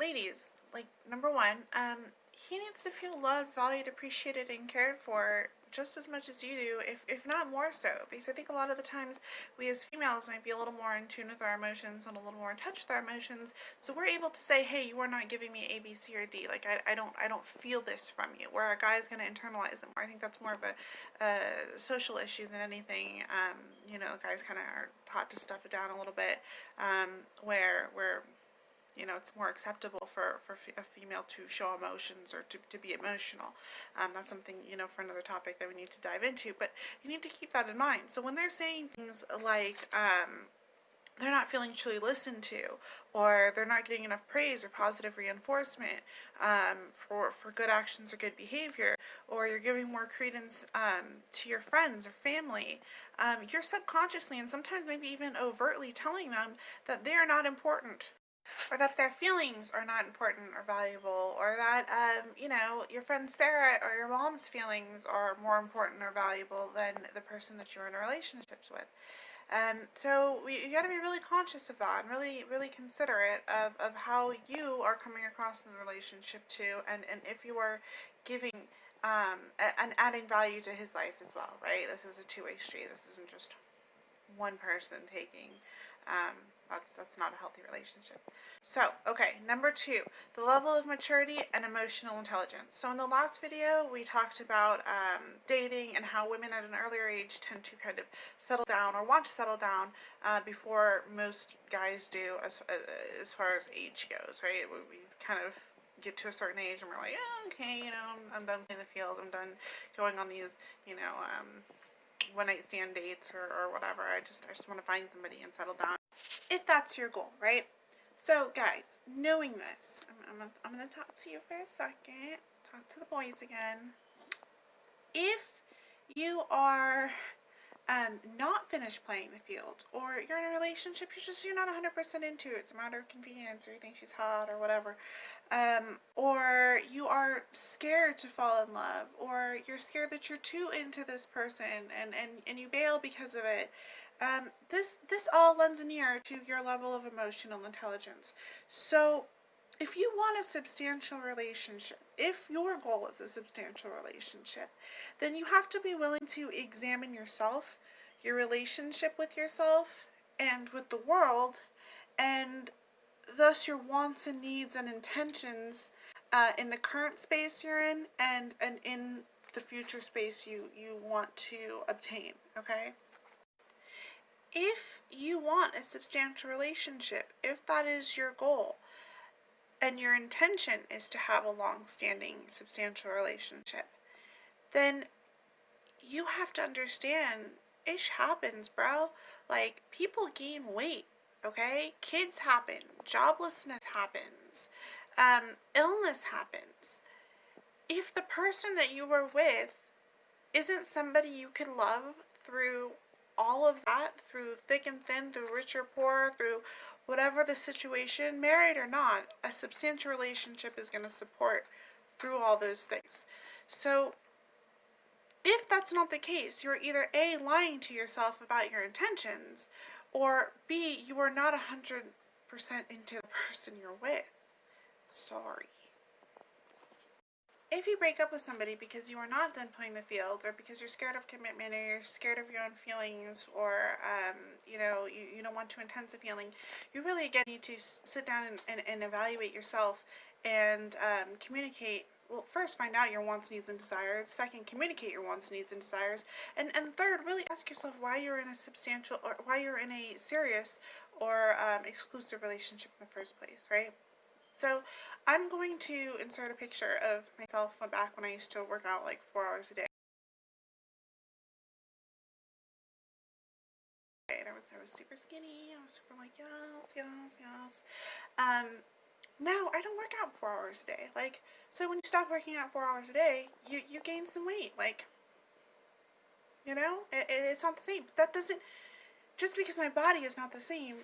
ladies, like, number one, he needs to feel loved, valued, appreciated, and cared for just as much as you do, if not more so. Because I think a lot of the times we as females might be a little more in tune with our emotions and a little more in touch with our emotions, so we're able to say, hey, you are not giving me A, B, C, or D. Like, I don't feel this from you. Where a guy's going to internalize it more. I think that's more of a social issue than anything. Guys kind of are taught to stuff it down a little bit, where it's more acceptable for a female to show emotions or to be emotional. That's something, for another topic that we need to dive into, but you need to keep that in mind. So when they're saying things like, they're not feeling truly listened to, or they're not getting enough praise or positive reinforcement for good actions or good behavior, or you're giving more credence to your friends or family, you're subconsciously and sometimes maybe even overtly telling them that they are not important, or that their feelings are not important or valuable, or that, your friend Sarah or your mom's feelings are more important or valuable than the person that you're in relationships with. So you got to be really conscious of that and really, really considerate of how you are coming across in the relationship too, and if you are giving and adding value to his life as well, right? This is a two-way street. This isn't just one person taking. That's not a healthy relationship. So, okay, number 2, the level of maturity and emotional intelligence. So in the last video, we talked about dating and how women at an earlier age tend to kind of settle down or want to settle down before most guys do, as far as age goes, right? We kind of get to a certain age and we're like, oh, okay, I'm done playing the field. I'm done going on these, one night stand dates or whatever. I just want to find somebody and settle down. If that's your goal, right? So guys, knowing this, I'm going to talk to you for a second. Talk to the boys again. If you are not finished playing the field, or you're in a relationship you're not 100% into it, it's a matter of convenience, or you think she's hot or whatever, or you are scared to fall in love, or you're scared that you're too into this person and you bail because of it, this all lends near to your level of emotional intelligence. So if you want a substantial relationship, if your goal is a substantial relationship, then you have to be willing to examine yourself, your relationship with yourself, and with the world, and thus your wants and needs and intentions in the current space you're in, and in the future space you want to obtain, okay? If you want a substantial relationship, if that is your goal, and your intention is to have a long-standing, substantial relationship, then you have to understand, ish happens, bro. Like, people gain weight, okay? Kids happen. Joblessness happens. Illness happens. If the person that you were with isn't somebody you can love through all of that, through thick and thin, through rich or poor, through whatever the situation, married or not, a substantial relationship is going to support through all those things. So if that's not the case, you're either A, lying to yourself about your intentions, or B, you are not 100% into the person you're with. Sorry. If you break up with somebody because you are not done playing the field, or because you're scared of commitment, or you're scared of your own feelings, or you don't want to intense a feeling, you really again need to sit down and evaluate yourself and communicate. Well, first, find out your wants, needs, and desires. Second, communicate your wants, needs, and desires. And third, really ask yourself why you're in a substantial, or why you're in a serious or exclusive relationship in the first place, right? So I'm going to insert a picture of myself back when I used to work out like 4 hours a day. I was super skinny. I was super like, yes. Now I don't work out 4 hours a day. Like, so when you stop working out 4 hours a day, you gain some weight. Like, it's not the same. That doesn't, just because my body is not the same,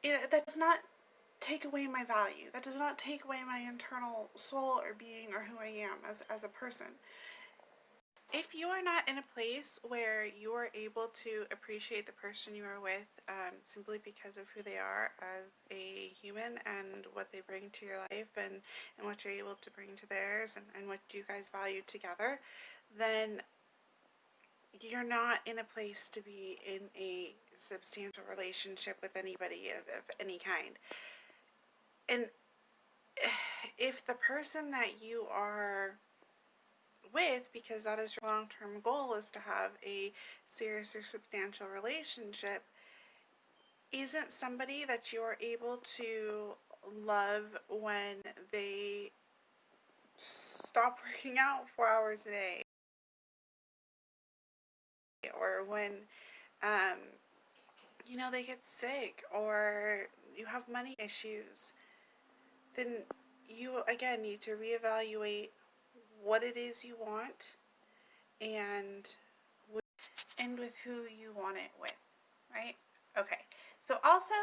that does not take away my value. That does not take away my internal soul or being or who I am as a person. If you are not in a place where you are able to appreciate the person you are with simply because of who they are as a human and what they bring to your life and what you're able to bring to theirs and what you guys value together, then you're not in a place to be in a substantial relationship with anybody of any kind. And if the person that you are with, because that is your long-term goal, is to have a serious or substantial relationship, isn't somebody that you're able to love when they stop working out 4 hours a day, or when um, they get sick, or you have money issues, then you again need to reevaluate what it is you want and with who you want it with, right? Okay. So also,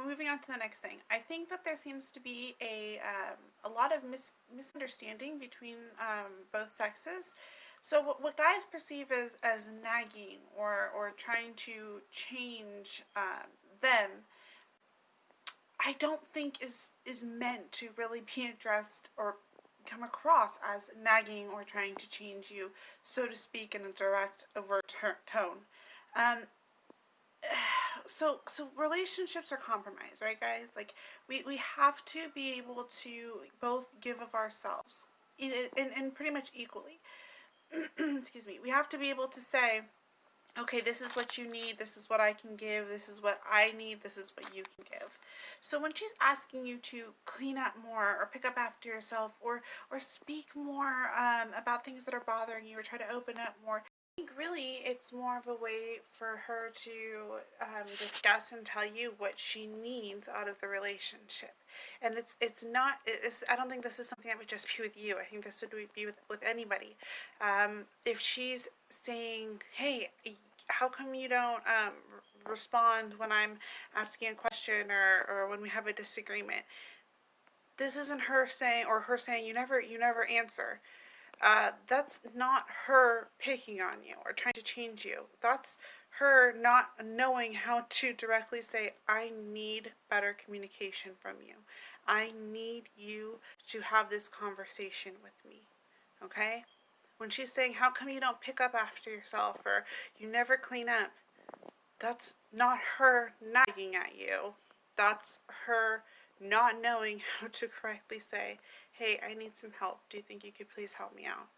moving on to the next thing, I think that there seems to be a lot of misunderstanding between both sexes. So what guys perceive as nagging or trying to change them, I don't think is meant to really be addressed or come across as nagging or trying to change you, so to speak, in a direct, overt tone. Um, so relationships are compromised, right, guys? Like, we have to be able to both give of ourselves in pretty much equally. Excuse me. We have to be able to say, okay, this is what you need, this is what I can give, this is what I need, this is what you can give. So when she's asking you to clean up more or pick up after yourself or speak more about things that are bothering you or try to open up more, I think really it's more of a way for her to discuss and tell you what she needs out of the relationship. And I don't think this is something that would just be with you. I think this would be with anybody. If she's saying, hey, how come you don't respond when I'm asking a question or when we have a disagreement? This isn't her saying, or her saying, you never answer. That's not her picking on you or trying to change you. That's her not knowing how to directly say, I need better communication from you. I need you to have this conversation with me. Okay? When she's saying, how come you don't pick up after yourself or you never clean up, that's not her nagging at you. That's her not knowing how to correctly say, hey, I need some help. Do you think you could please help me out?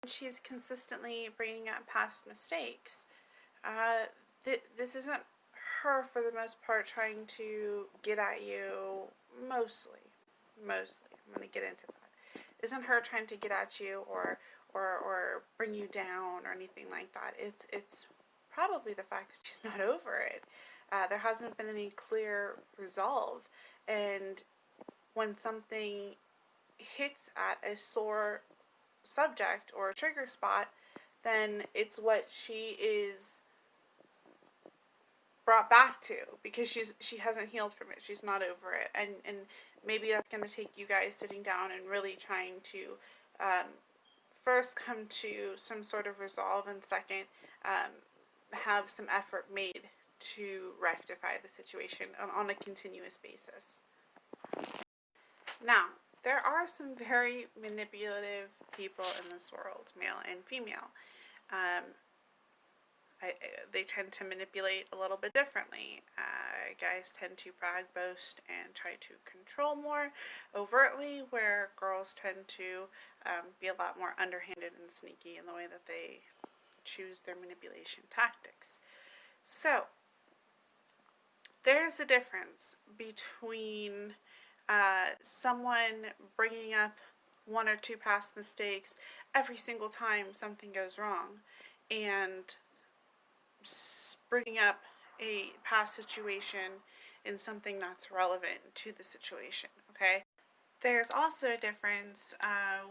She's consistently bringing up past mistakes. This isn't her, for the most part, trying to get at you. Mostly. I'm going to get into that. Isn't her trying to get at you or bring you down or anything like that. It's probably the fact that she's not over it. There hasn't been any clear resolve, and when something hits at a sore subject or a trigger spot, then it's what she is brought back to because she hasn't healed from it. She's not over it, and maybe that's going to take you guys sitting down and really trying to first come to some sort of resolve, and second, have some effort made to rectify the situation on a continuous basis. Now, there are some very manipulative people in this world, male and female. They tend to manipulate a little bit differently. Guys tend to brag, boast, and try to control more overtly, where girls tend to be a lot more underhanded and sneaky in the way that they choose their manipulation tactics. So, there's a difference between someone bringing up one or two past mistakes every single time something goes wrong and bringing up a past situation in something that's relevant to the situation, okay? There's also a difference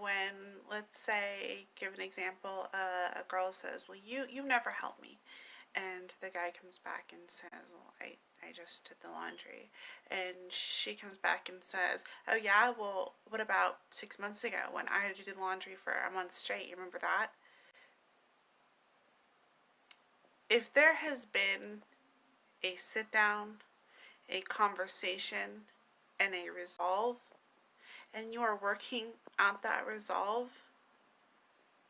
when, let's say, give an example, a girl says, well, you've never helped me. And the guy comes back and says, well, I I just did the laundry. And she comes back and says, oh yeah, well, what about 6 months ago when I had to do the laundry for a month straight? You remember that? If there has been a sit down, a conversation, and a resolve, and you are working out that resolve,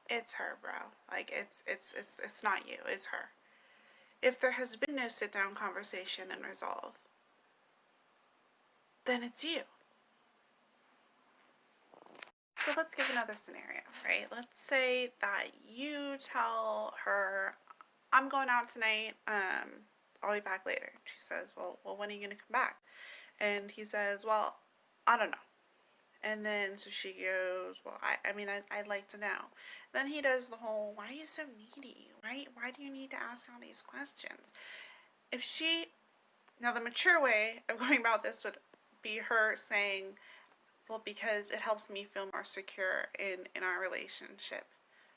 it's her, bro. Like, it's not you, it's her. If there has been no sit down conversation and resolve, then it's you. So let's give another scenario, right? Let's say that you tell her, I'm going out tonight, I'll be back later. She says, well, when are you going to come back? And he says, well, I don't know. And then so she goes, well, I'd like to know. Then he does the whole, why are you so needy? Why do you need to ask all these questions? Now the mature way of going about this would be her saying, well, because it helps me feel more secure in our relationship.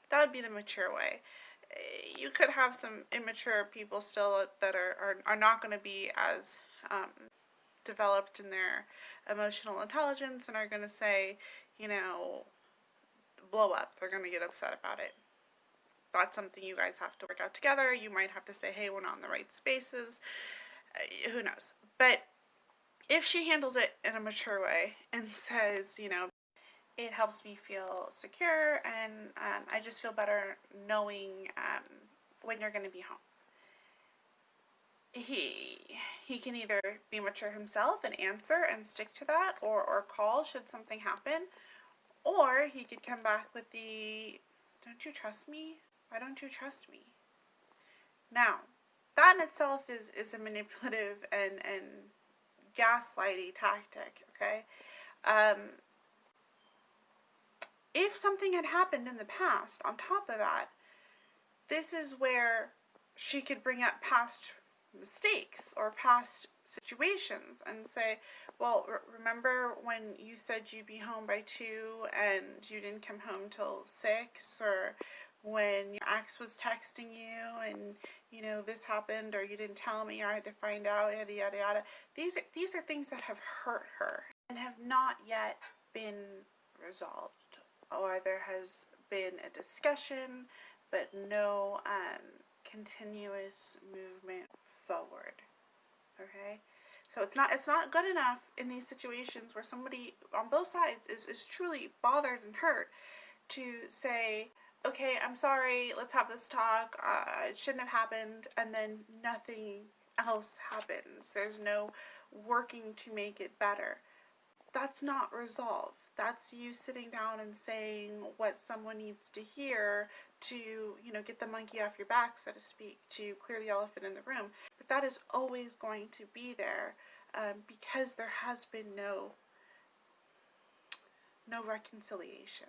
That would be the mature way. You could have some immature people still that are not going to be as developed in their emotional intelligence and are going to say, blow up. They're going to get upset about it. That's something you guys have to work out together. You might have to say, hey, we're not in the right spaces. Who knows? But if she handles it in a mature way and says, it helps me feel secure and I just feel better knowing when you're going to be home. He can either be mature himself and answer and stick to that, or call should something happen, or he could come back with the, don't you trust me? Why don't you trust me? Now, that in itself is a manipulative and gaslighty tactic, okay? If something had happened in the past, on top of that, this is where she could bring up past mistakes or past situations and say, well, remember when you said you'd be home by 2 and you didn't come home till 6, or when your ex was texting you and this happened, or you didn't tell me, or I had to find out, yada yada yada. These are things that have hurt her and have not yet been resolved, or there has been a discussion but no continuous movement forward. Okay, so it's not good enough in these situations where somebody on both sides is truly bothered and hurt to say, okay, I'm sorry, let's have this talk, it shouldn't have happened, and then nothing else happens. There's no working to make it better. That's not resolve. That's you sitting down and saying what someone needs to hear to, get the monkey off your back, so to speak, to clear the elephant in the room. But that is always going to be there because there has been no reconciliation.